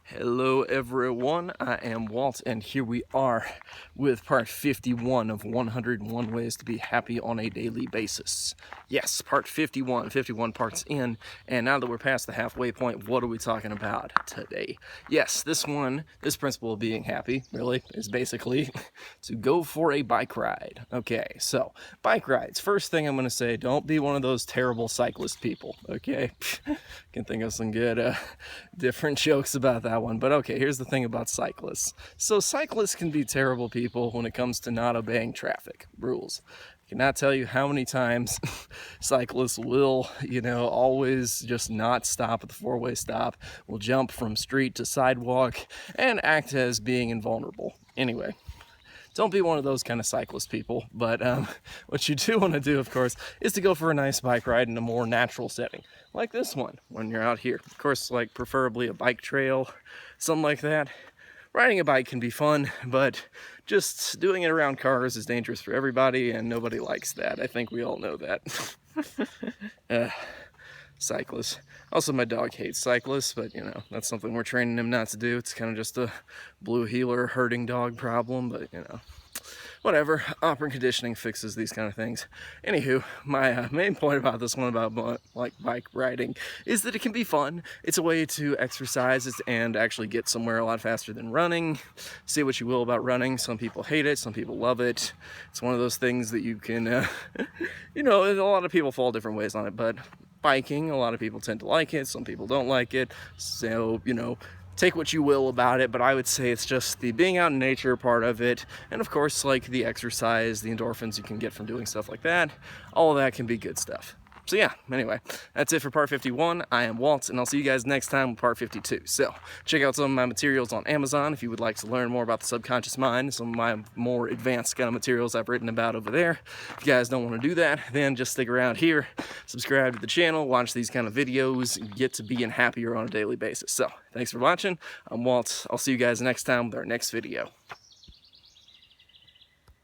Hello everyone, I am Walt and here we are with part 51 of 101 Ways to be Happy on a Daily Basis. Yes, part 51 parts in, and now that we're past the halfway point, what are we talking about today? Yes, this principle of being happy, really, is basically to go for a bike ride. Okay, so, bike rides. First thing I'm going to say, don't be one of those terrible cyclist people, okay? Can think of some good different jokes about that one, but okay, here's the thing about cyclists. So cyclists can be terrible people when it comes to not obeying traffic rules. I cannot tell you how many times cyclists will, always just not stop at the four-way stop, will jump from street to sidewalk, and act as being invulnerable. Anyway, don't be one of those kind of cyclist people, but what you do want to do, of course, is to go for a nice bike ride in a more natural setting, like this one, when you're out here. Of course, like preferably a bike trail, something like that. Riding a bike can be fun, but just doing it around cars is dangerous for everybody, and nobody likes that. I think we all know that. Cyclists. Also, my dog hates cyclists, but that's something we're training him not to do. It's kind of just a blue heeler herding dog problem, but whatever. Operant conditioning fixes these kind of things. Anywho, my main point about this one about like bike riding is that it can be fun. It's a way to exercise and actually get somewhere a lot faster than running. Say what you will about running. Some people hate it, some people love it. It's one of those things that you can, a lot of people fall different ways on it, but biking, a lot of people tend to like it, some people don't like it, so take what you will about it, but I would say it's just the being out in nature part of it, and of course like the exercise, the endorphins you can get from doing stuff like that. All of that can be good stuff. So yeah, anyway, that's it for part 51. I am Walt, and I'll see you guys next time with part 52. So check out some of my materials on Amazon if you would like to learn more about the subconscious mind, some of my more advanced kind of materials I've written about over there. If you guys don't want to do that, then just stick around here, subscribe to the channel, watch these kind of videos, and get to being happier on a daily basis. So thanks for watching. I'm Walt. I'll see you guys next time with our next video.